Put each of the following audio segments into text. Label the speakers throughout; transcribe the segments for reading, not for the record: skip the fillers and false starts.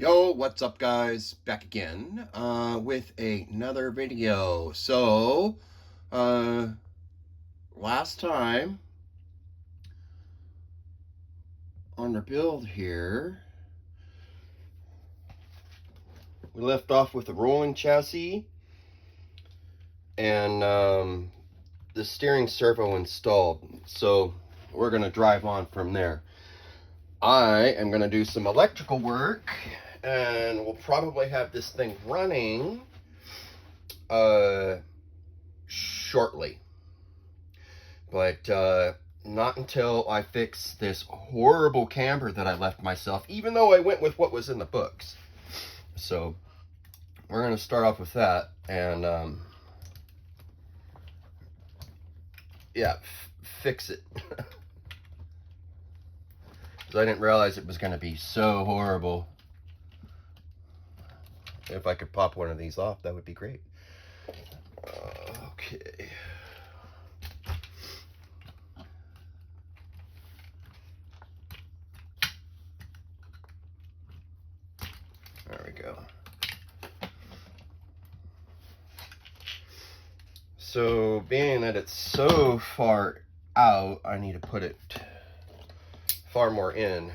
Speaker 1: Yo, what's up guys? Back again with another video. Last time on our build here, we left off with the rolling chassis and the steering servo installed. So we're going to drive on from there. I am going to do some electrical work and we'll probably have this thing running shortly, but not until I fix this horrible camber that I left myself, even though I went with what was in the books. So we're going to start off with that and yeah, fix it. I didn't realize it was going to be so horrible. If I could pop one of these off, that would be great. Okay. There we go. So, being that it's so far out, I need to put it far more in.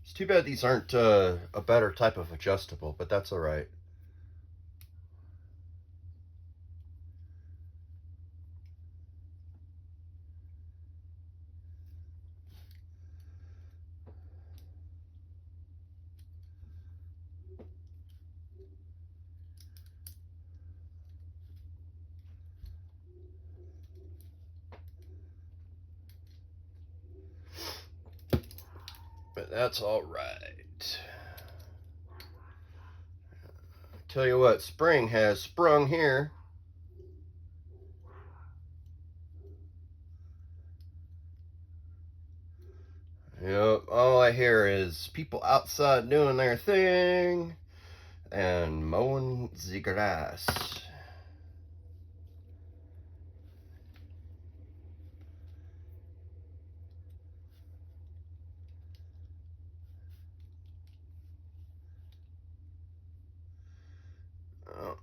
Speaker 1: It's too bad these aren't a better type of adjustable, but that's all right. But that's all right. Tell you what, spring has sprung here. Yep, all I hear is people outside doing their thing and mowing the grass.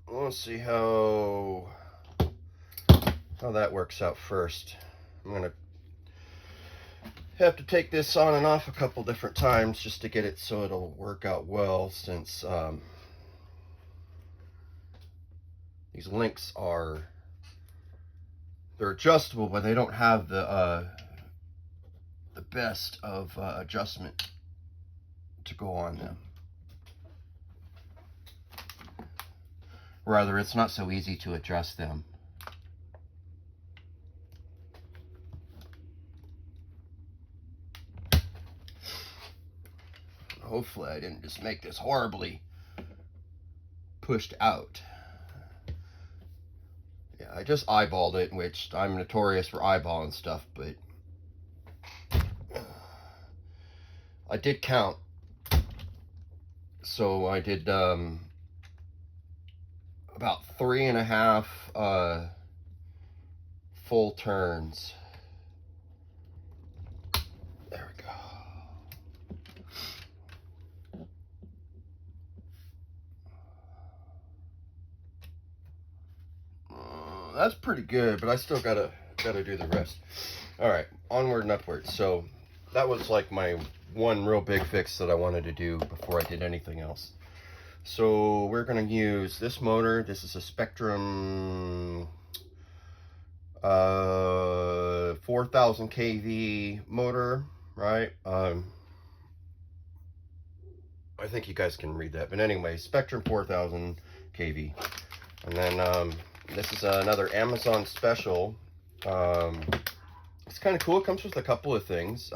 Speaker 1: We'll see how that works out first. I'm gonna have to take this on and off a couple different times just to get it so it'll work out well, since these links they're adjustable, but they don't have the best of adjustment to go on them. Rather, it's not so easy to adjust them. Hopefully I didn't just make this horribly pushed out. Yeah, I just eyeballed it, which I'm notorious for eyeballing stuff, but I did count. So I did about 3.5 full turns. There we go. That's pretty good, but I still gotta do the rest. All right, onward and upward. So that was like my one real big fix that I wanted to do before I did anything else. So we're going to use this motor. This is a Spectrum 4000 kV motor, right? I think you guys can read that, but anyway, Spectrum 4000 kV. And then this is another Amazon special. It's kind of cool. It comes with a couple of things.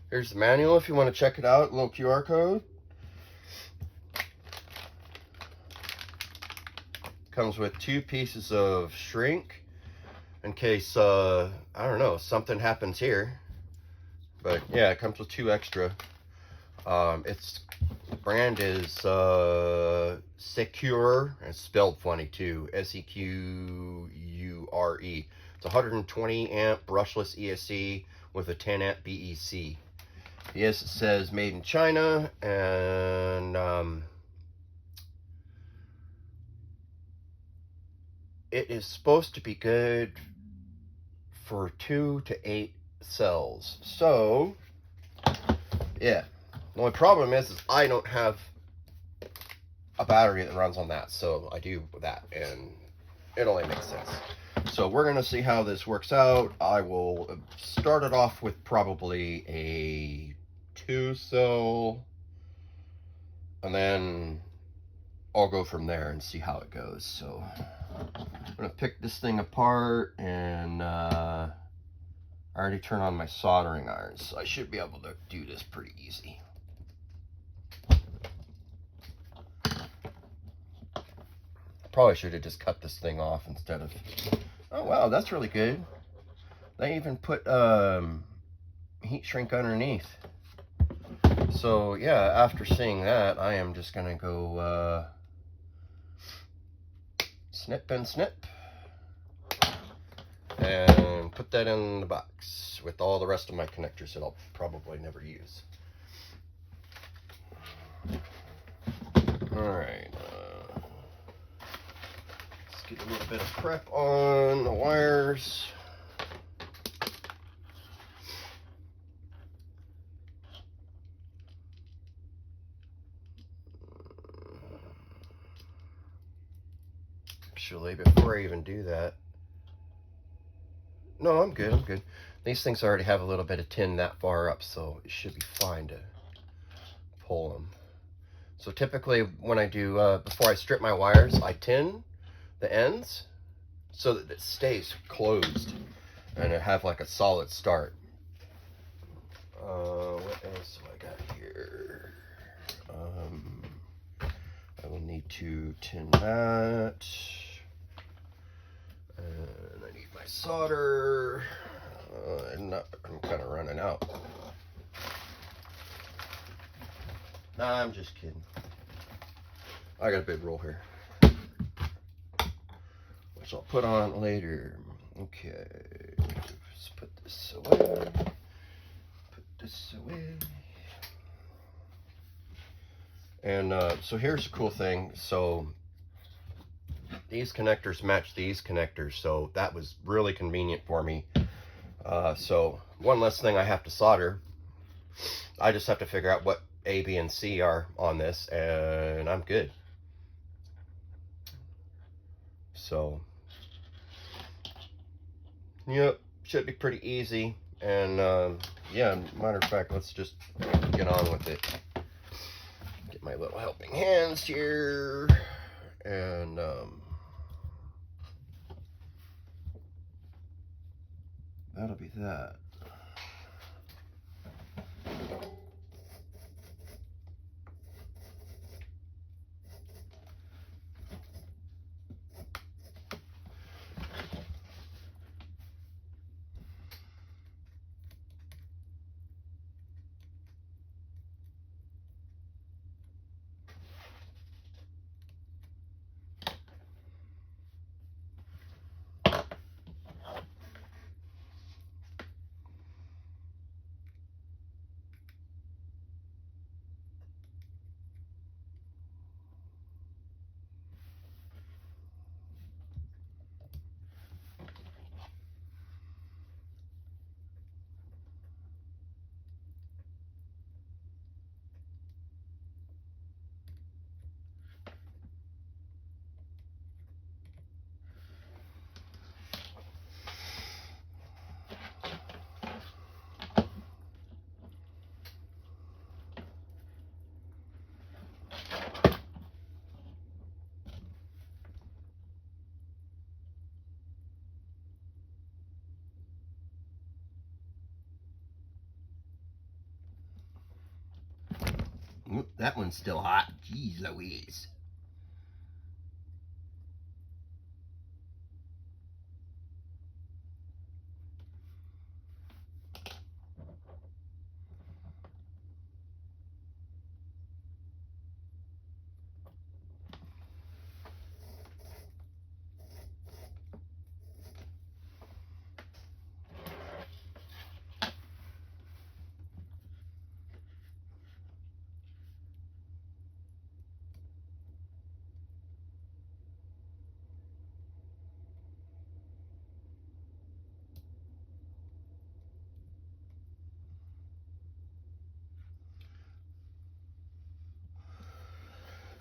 Speaker 1: Here's the manual if you want to check it out. A little QR code. Comes with 2 pieces of shrink in case I don't know, something happens here. But yeah, it comes with 2 extra. The brand is Secure. It's spelled funny too. Secure. It's 120 amp brushless ESC with a 10 amp BEC. Yes, it says made in China, and it is supposed to be good for 2 to 8 cells. So, yeah. The only problem is I don't have a battery that runs on that, so I do that, and it only makes sense. So we're going to see how this works out. I will start it off with probably a 2-cell, and then I'll go from there and see how it goes. So I'm going to pick this thing apart, and I already turned on my soldering iron, so I should be able to do this pretty easy. Probably should have just cut this thing off instead of... Oh wow, that's really good. They even put heat shrink underneath. So yeah, after seeing that, I am just gonna go snip and snip and put that in the box with all the rest of my connectors that I'll probably never use. Alright, let's get a little bit of prep on the wires. Actually, before I even do that, no, I'm good. These things already have a little bit of tin that far up, so it should be fine to pull them. So typically when I do, before I strip my wires, I tin the ends so that it stays closed and it have like a solid start. What else do I got here? I will need to tin that. And I need my solder. I'm kind of running out. Nah, I'm just kidding. I got a big roll here, which I'll put on later. Okay, let's put this away. Put this away. And so here's the cool thing. So these connectors match these connectors, so that was really convenient for me. So one less thing I have to solder. I just have to figure out what A, B, and C are on this, and I'm good. So, yep, should be pretty easy. And yeah, matter of fact, let's just get on with it. Get my little helping hands here, and that'll be that. Oop, that one's still hot. Jeez Louise.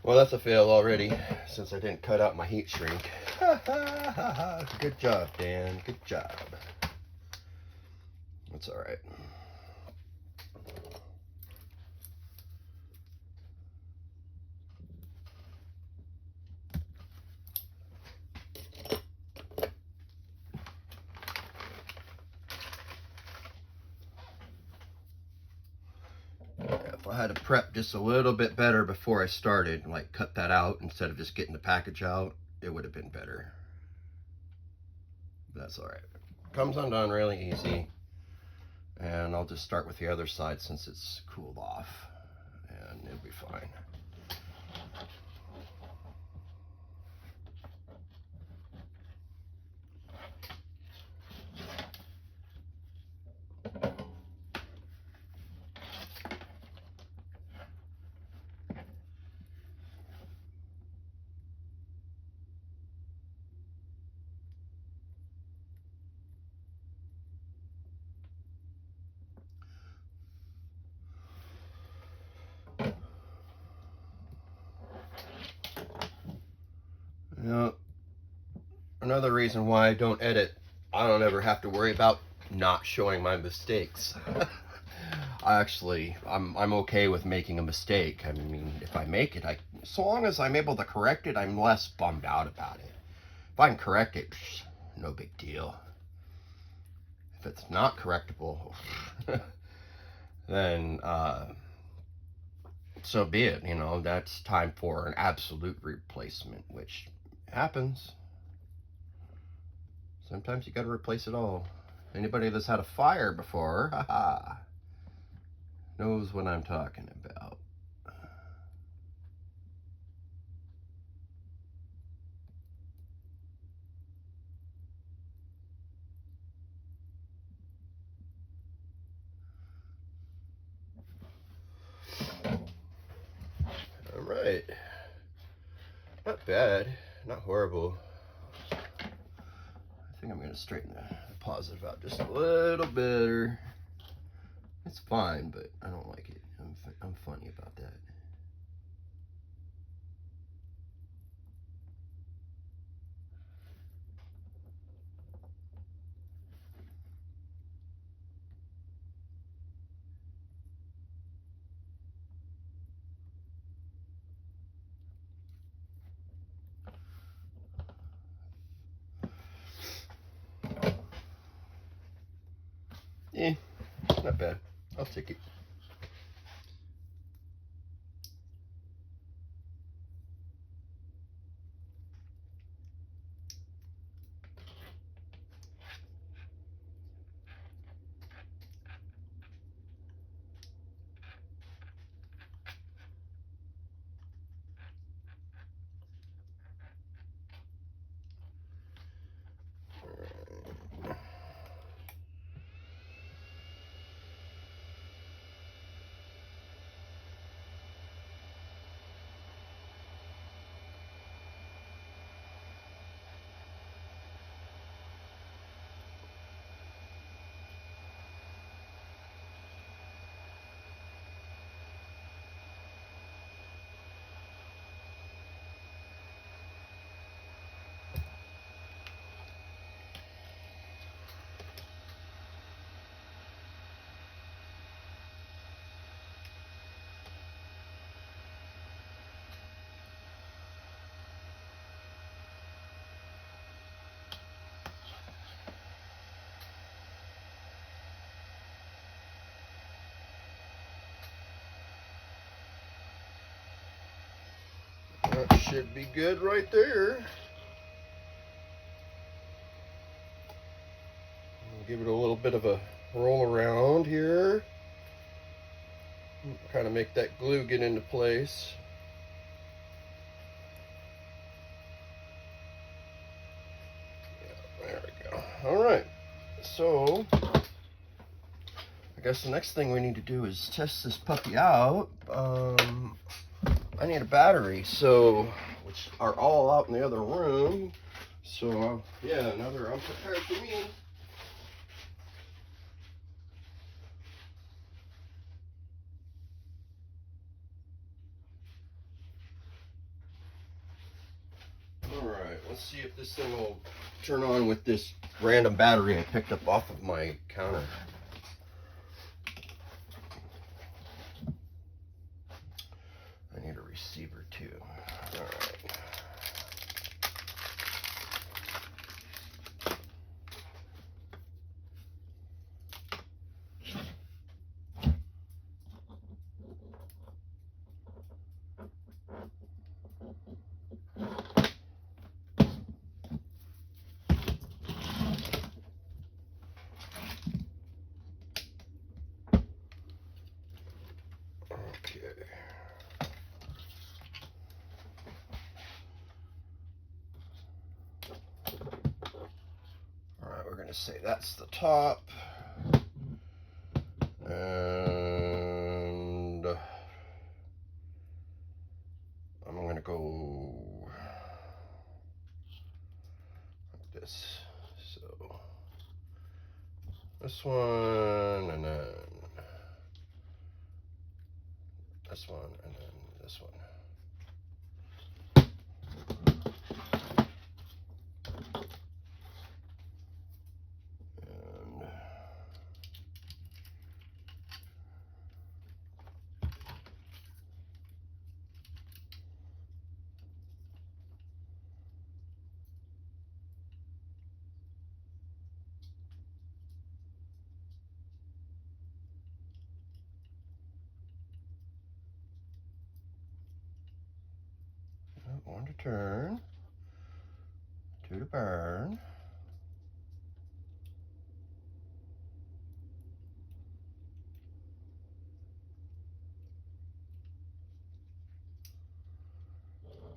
Speaker 1: Well, that's a fail already, since I didn't cut out my heat shrink. Good job, Dan. Good job. That's all right. If I had to prep just a little bit better before I started, like cut that out instead of just getting the package out, it would have been better. But that's all right. Comes undone really easy. And I'll just start with the other side since it's cooled off, and it'll be fine. Now, another reason why I don't edit, I don't ever have to worry about not showing my mistakes. I'm okay with making a mistake. I mean, if I make it, so long as I'm able to correct it, I'm less bummed out about it. If I can correct it, no big deal. If it's not correctable, then so be it. You know, that's time for an absolute replacement, which happens. Sometimes you got to replace it all. Anybody that's had a fire before, haha, knows what I'm talking about. All right, not bad, not horrible. I think I'm gonna straighten the positive out just a little better. It's fine, but I don't like it. I'm funny about that. Eh, not bad. I'll take it. That should be good right there. I'll give it a little bit of a roll around here. Kind of make that glue get into place. Yeah, there we go. All right, so I guess the next thing we need to do is test this puppy out. I need a battery, which are all out in the other room. So yeah, another unprepared for me. Let's see if this thing will turn on with this random battery I picked up off of my counter. I need a receiver too. All right. Say that's the top, and I'm going to go like this. So this one, and then this one, and then this one. One to turn, two to burn.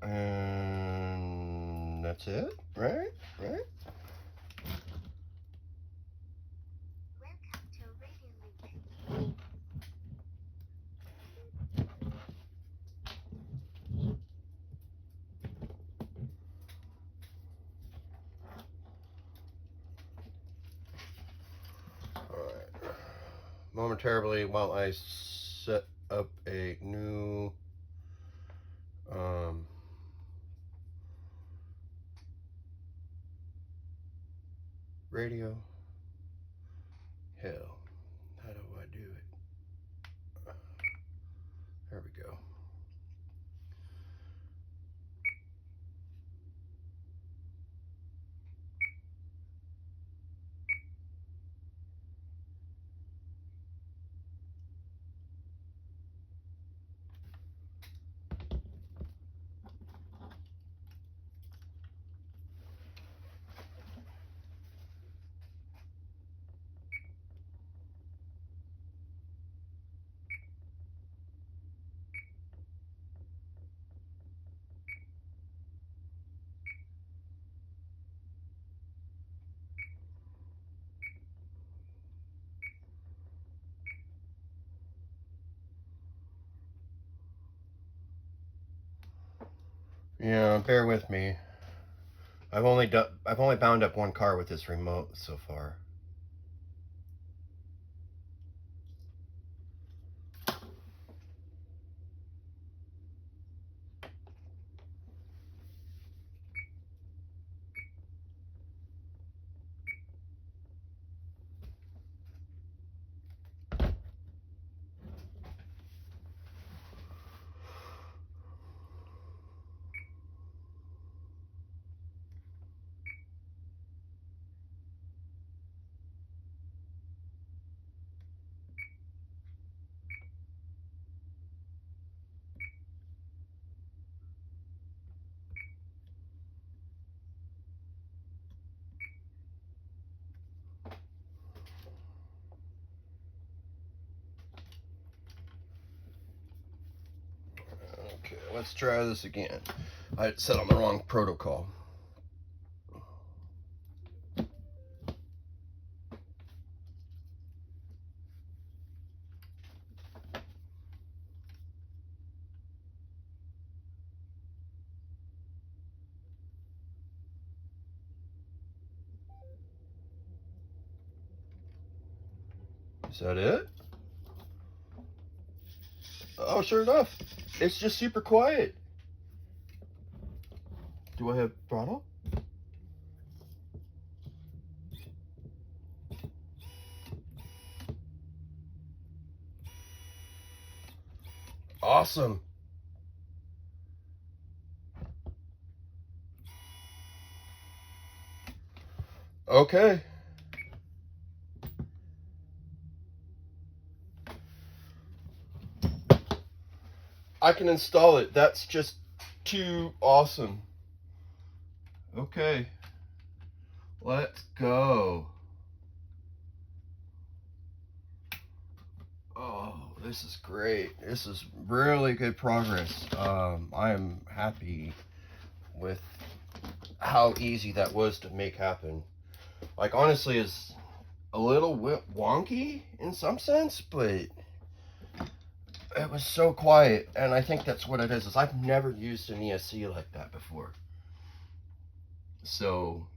Speaker 1: And that's it, right? Right? Momentarily, while I set up a new radio. Hell, how do I do it? There we go. Yeah, bear with me. I've only bound up one car with this remote so far. Okay, let's try this again. I set on the wrong protocol. Is that it? Oh, sure enough. It's just super quiet. Do I have throttle? Awesome. Okay. I can install it. That's just too awesome. Okay. Let's go. Oh, this is great. This is really good progress. I am happy with how easy that was to make happen. Like, honestly, it's a little wonky in some sense, but it was so quiet, and I think that's what it is I've never used an ESC like that before. So,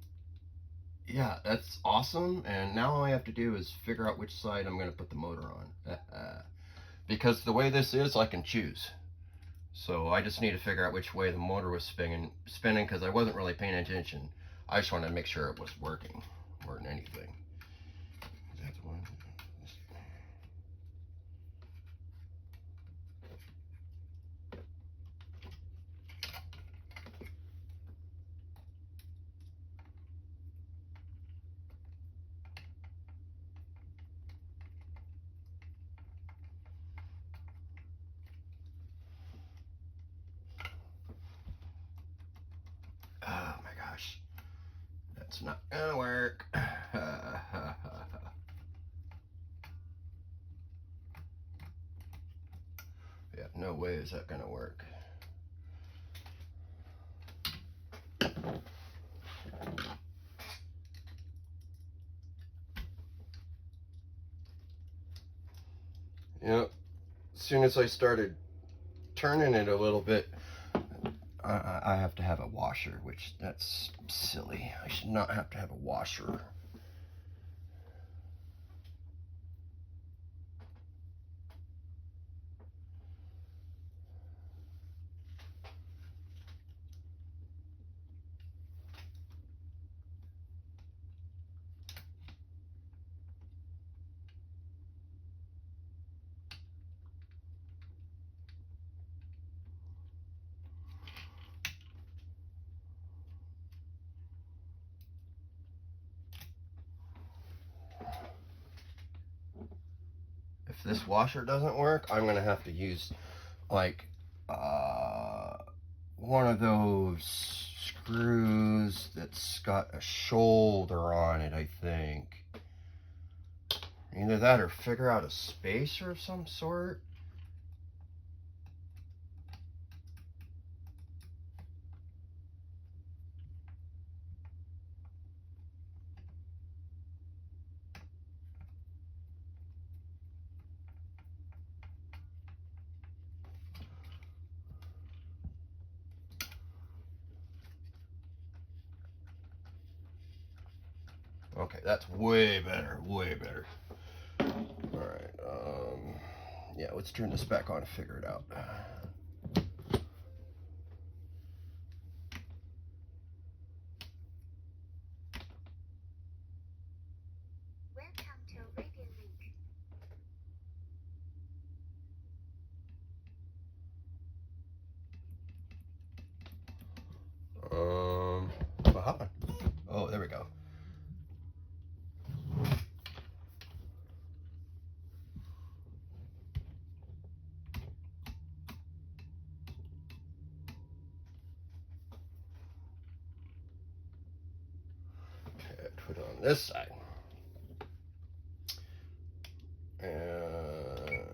Speaker 1: yeah, that's awesome, and now all I have to do is figure out which side I'm going to put the motor on. Because the way this is, I can choose. So I just need to figure out which way the motor was spinning because I wasn't really paying attention. I just wanted to make sure it was working more than anything. Is that the one? Oh my gosh. That's not gonna work. Yeah, no way is that gonna work. Yep. As soon as I started turning it a little bit, I have to have a washer, which that's silly. I should not have to have a washer. If this washer doesn't work, I'm gonna have to use like one of those screws that's got a shoulder on it, I think. Either that or figure out a spacer of some sort. Okay, that's way better, way better. Alright, yeah, let's turn this back on and figure it out.
Speaker 2: Welcome to Radio Link.
Speaker 1: Aha. Oh, there we go. Okay, put it on this side. And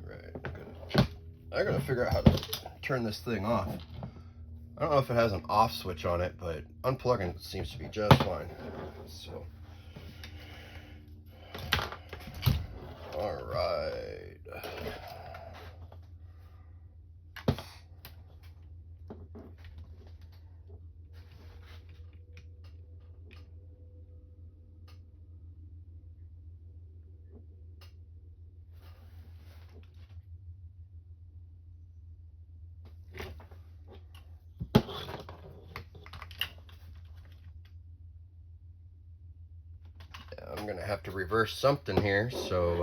Speaker 1: right, I gotta figure out how to turn this thing off. I don't know if it has an off switch on it, but unplugging it seems to be just fine. So, all right. I'm gonna I have to reverse something here, so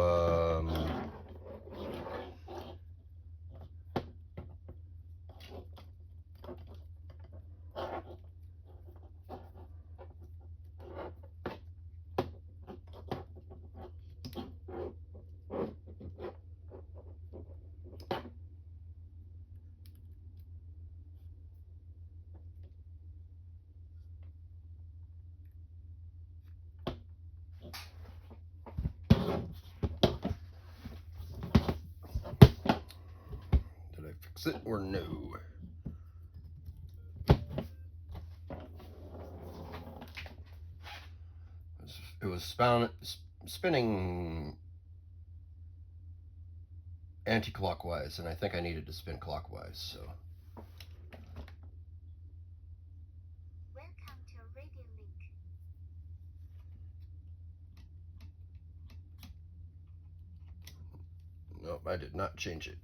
Speaker 1: did I fix it or no? It was spinning anti-clockwise, and I think I needed to spin clockwise, so.
Speaker 2: Welcome to Radio Link.
Speaker 1: Nope, I did not change it.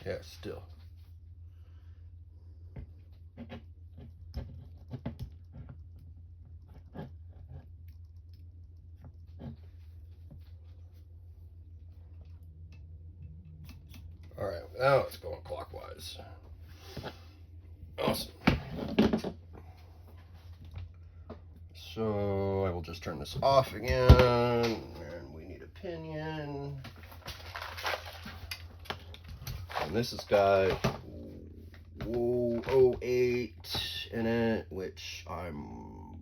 Speaker 1: Yeah, still. All right, now it's going clockwise. Awesome. So I will just turn this off again, and we need a pinion. And this has got 008 in it, which I'm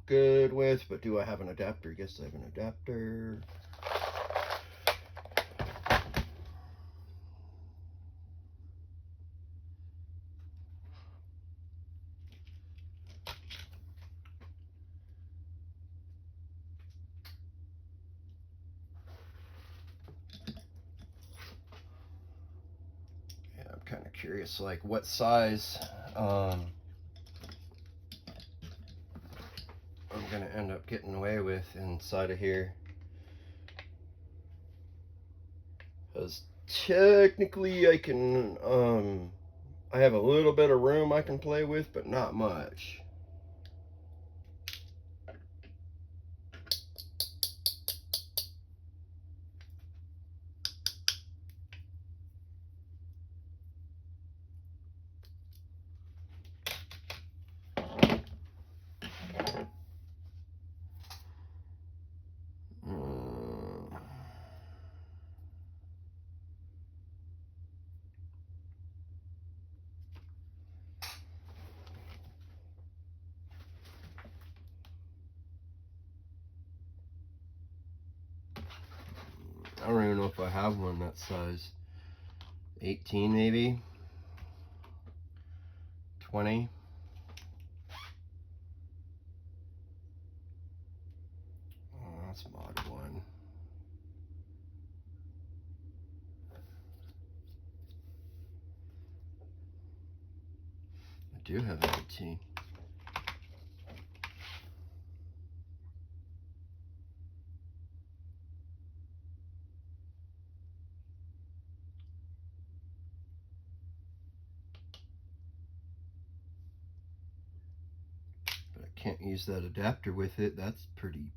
Speaker 1: good with, but do I have an adapter? Yes, I have an adapter. Yeah, I'm kind of curious, like what size I'm gonna end up getting away with inside of here. Because technically I can, I have a little bit of room I can play with, but not much. I don't even know if I have one that size. 18 maybe? 20? Oh, that's mod 1. I do have an 18. But I can't use that adapter with it. That's pretty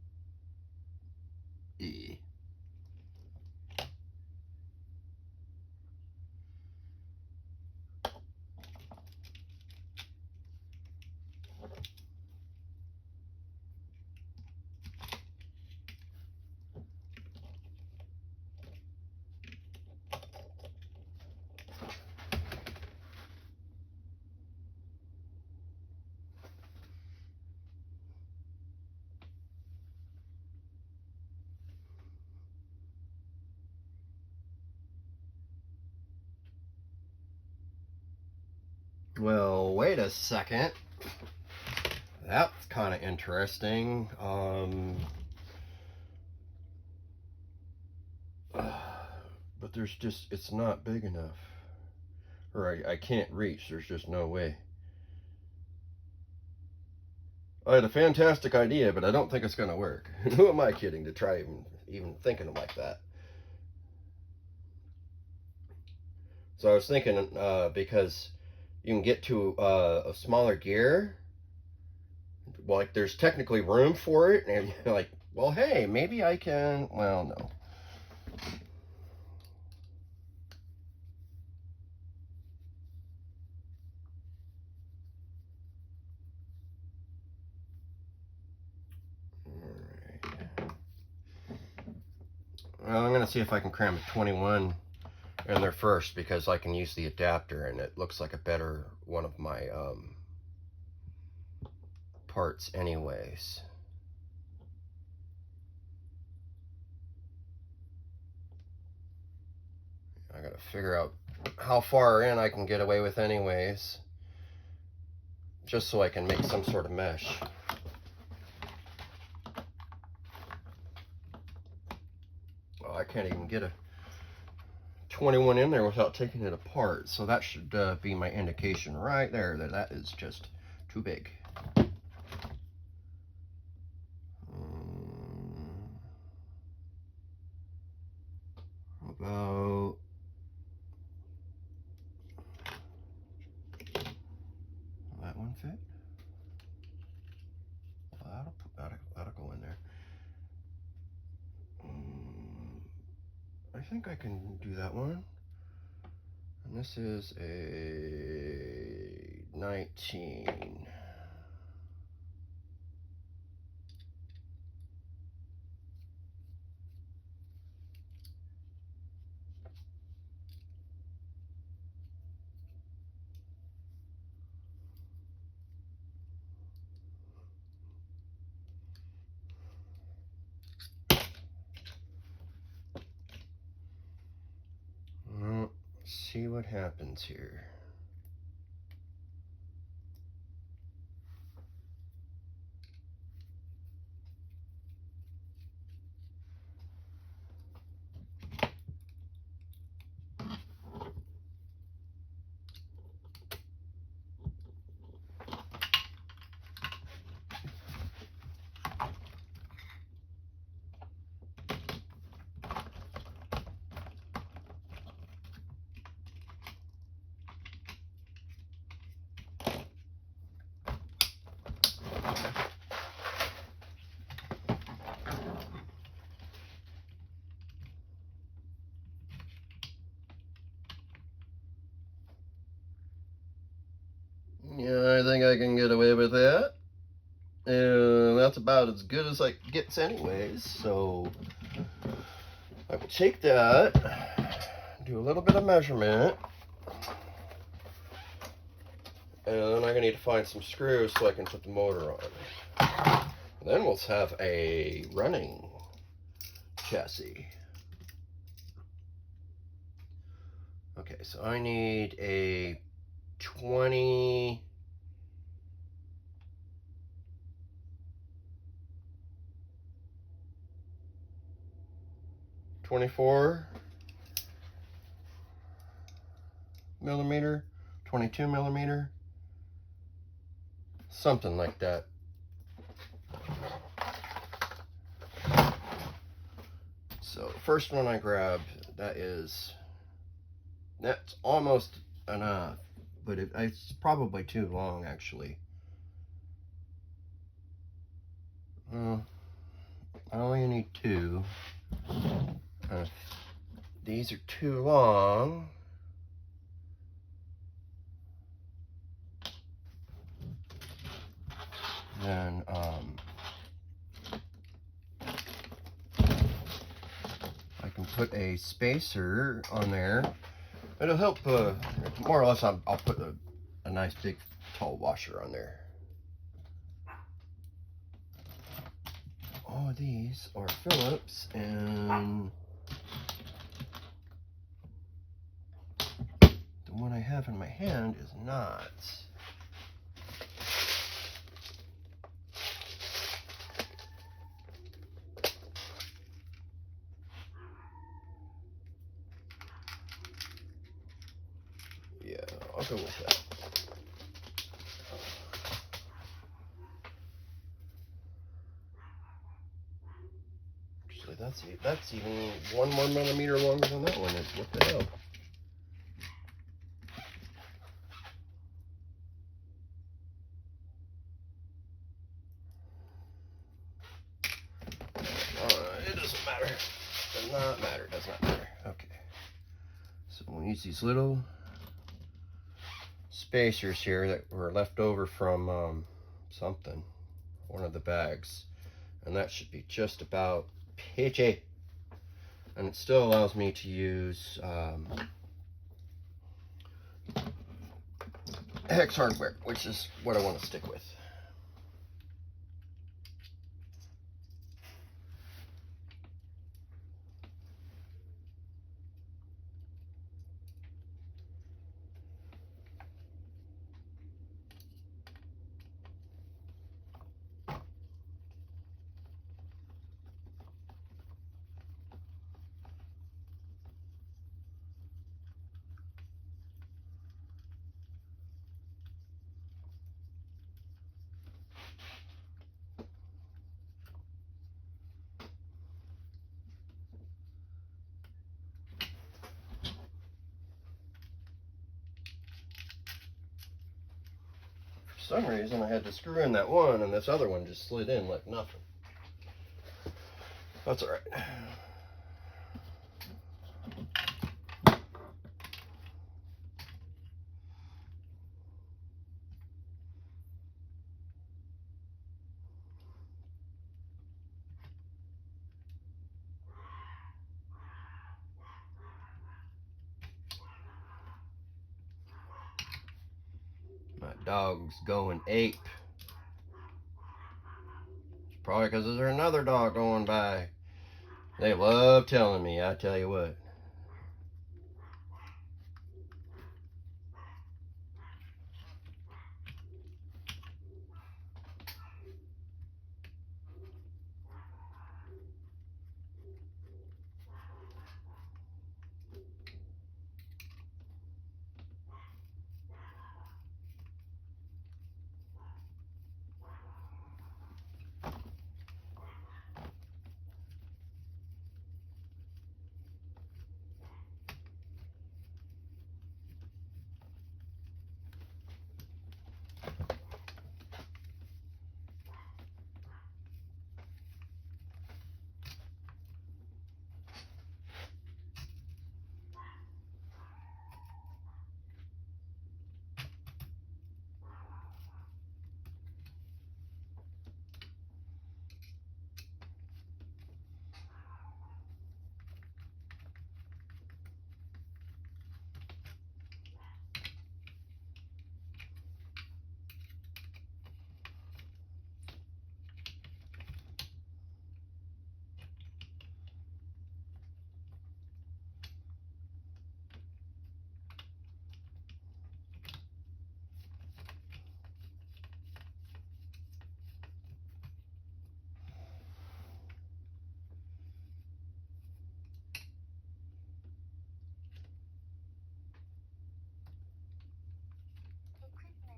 Speaker 1: Well, wait a second. That's kind of interesting. But there's just, it's not big enough. Or I can't reach. There's just no way. I had a fantastic idea, but I don't think it's going to work. Who am I kidding to try even thinking like that? So I was thinking, because you can get to a smaller gear, well, like there's technically room for it, and you're like, well, hey, maybe I can, well, no. Well, I'm going to see if I can cram a 21 in there first, because I can use the adapter, and it looks like a better one of my parts anyways. I got to figure out how far in I can get away with anyways, just so I can make some sort of mesh. I can't even get a 21 in there without taking it apart, so that should be my indication right there that that is just too big. About that one fit? Well, that'll go in there. I think I can do that one. And this is a 19. Well, see what happens here. Yeah, I think I can get away with that. And that's about as good as it gets anyways. So I will take that, do a little bit of measurement, and then I'm gonna need to find some screws so I can put the motor on. And then we'll have a running chassis. Okay, so I need a 20. 24 millimeter, 22 millimeter, something like that. So the first one I grabbed, that's almost enough, but it's probably too long actually. I only need 2. These are too long. Then I can put a spacer on there. It'll help, more or less. I'll put a nice big tall washer on there. All of these are Phillips, and the one I have in my hand is not. I'll go with that. Actually, that's even 1 more millimeter longer than that one is. What the hell? It doesn't matter. Does not matter. Does not matter. Okay. So we'll use these little spacers here that were left over from something, one of the bags, and that should be just about peachy. And it still allows me to use hex hardware, which is what I want to stick with. For some reason I had to screw in that one and this other one just slid in like nothing. That's all right. My dog's going ape. It's probably because there's another dog going by. They love telling me, I tell you what.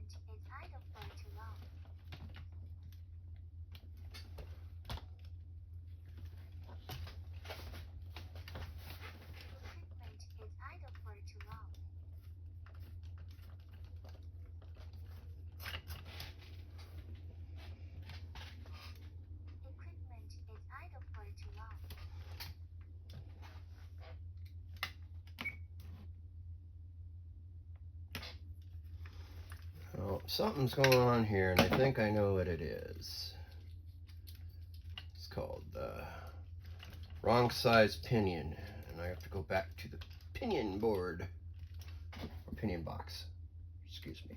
Speaker 2: Equipment is idle for too long. Equipment is idle for too long. Equipment is idle for too long.
Speaker 1: Oh, something's going on here, and I think I know what it is. It's called wrong size pinion, and I have to go back to the pinion board, or pinion box, excuse me.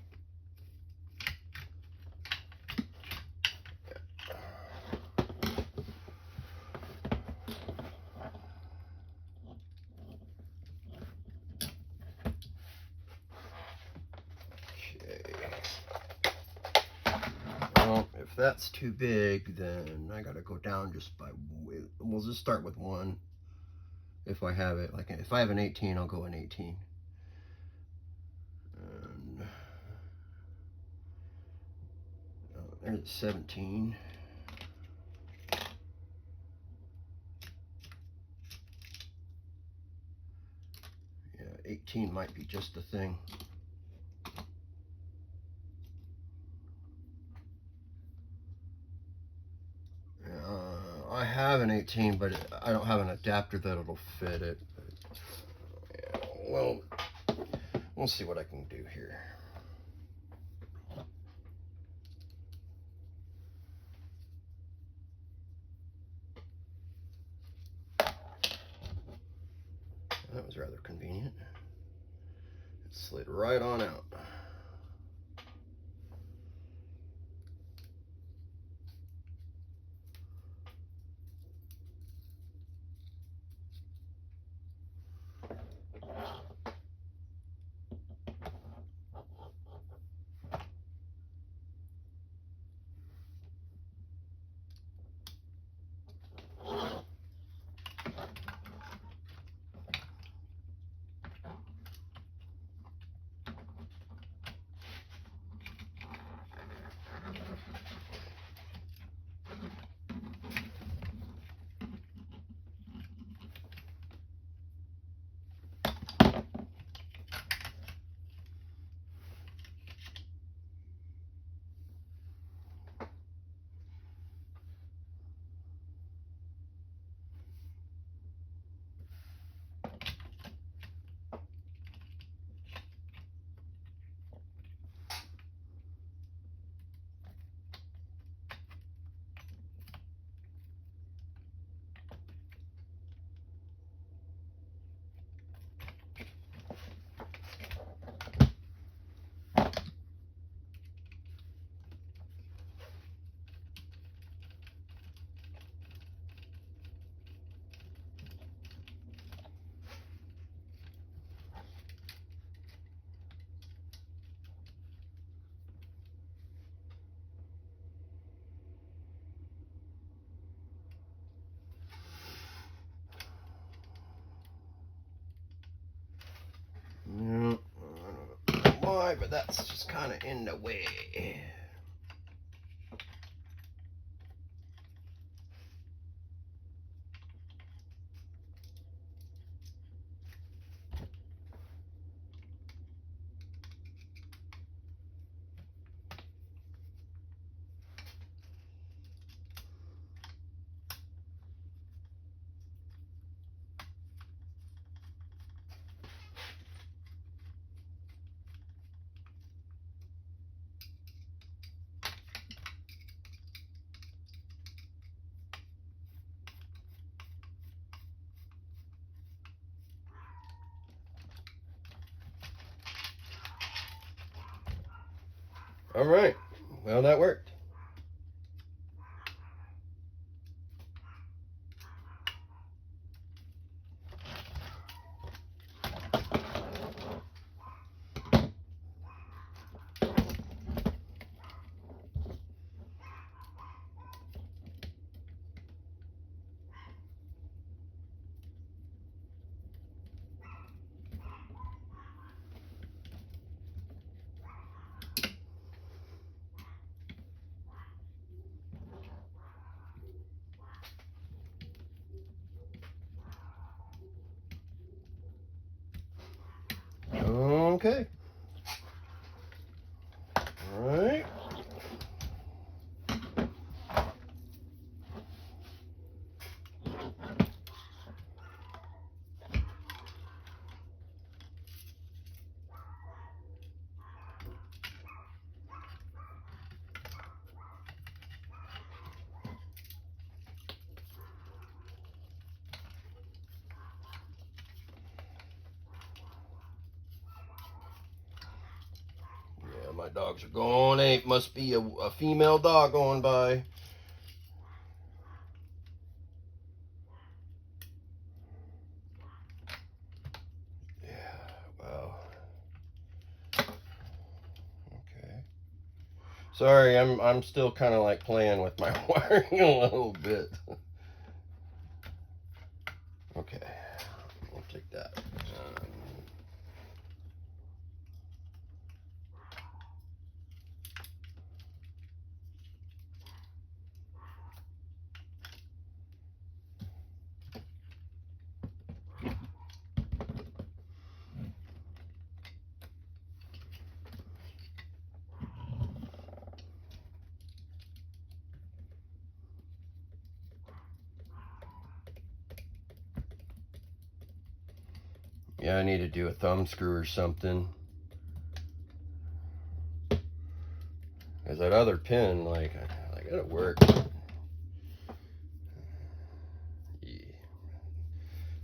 Speaker 1: Well, if that's too big, then I gotta go down just by, we'll just start with one. If I have it, like if I have an 18, I'll go an 18. And There's 17. Yeah, 18 might be just the thing. I have an 18, but I don't have an adapter that'll fit it. Yeah, well, we'll see what I can do here. That was rather convenient. It slid right on out. Yeah, I don't know why, but that's just kind of in the way. All right, well, that worked. Okay. All right. Yeah, my dogs are going ape. Must be a female dog going by. Yeah, wow. Okay. Sorry, I'm still kind of like playing with my wiring a little bit. Okay, I'll take that. Yeah, I need to do a thumb screw or something. Because that other pin, like, I gotta work. Yeah.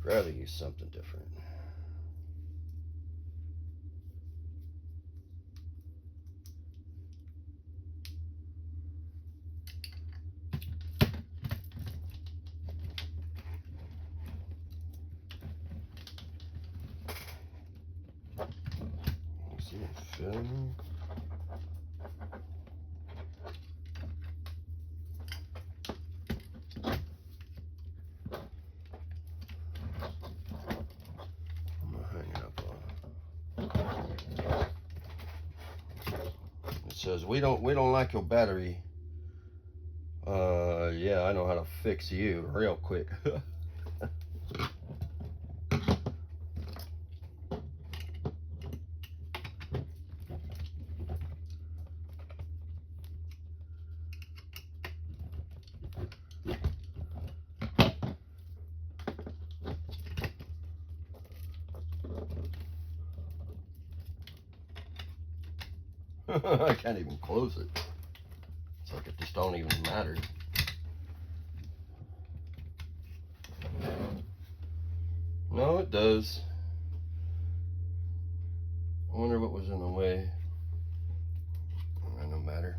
Speaker 1: Rather use something different. See it film. I'm gonna hang it up on. It says we don't like your battery. Yeah, I know how to fix you real quick. I can't even close it. It's like it just don't even matter. No, it does. I wonder what was in the way. No matter.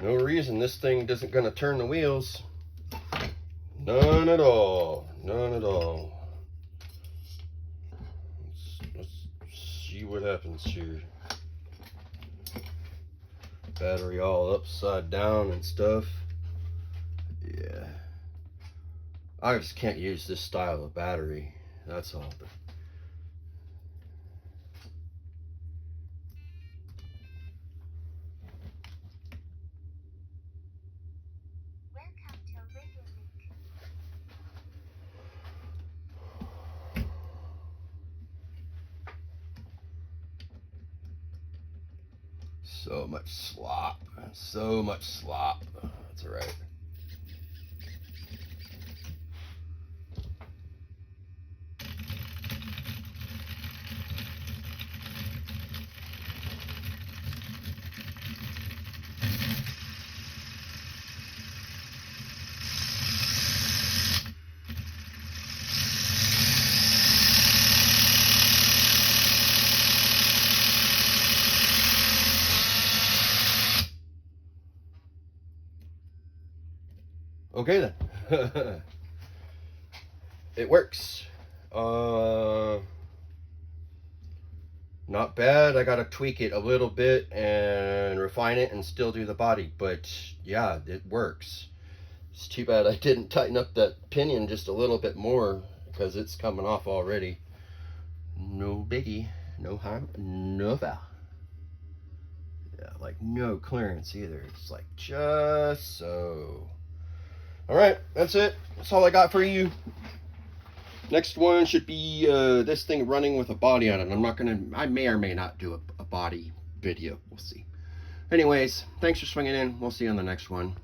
Speaker 1: No reason this thing isn't gonna turn the wheels. None at all. None at all. Let's see what happens here. Battery all upside down and stuff. Yeah. I just can't use this style of battery. That's all.
Speaker 2: Welcome to Radio Link.
Speaker 1: So much slop. So much slop. That's all right. Okay then. It works. Not bad. I gotta tweak it a little bit and refine it and still do the body, but yeah, it works. It's too bad I didn't tighten up that pinion just a little bit more because it's coming off already. No biggie. No harm. No foul. Yeah, like no clearance either. It's like just so. Alright, that's it. That's all I got for you. Next one should be this thing running with a body on it. I may or may not do a body video. We'll see. Anyways, thanks for swinging in. We'll see you on the next one.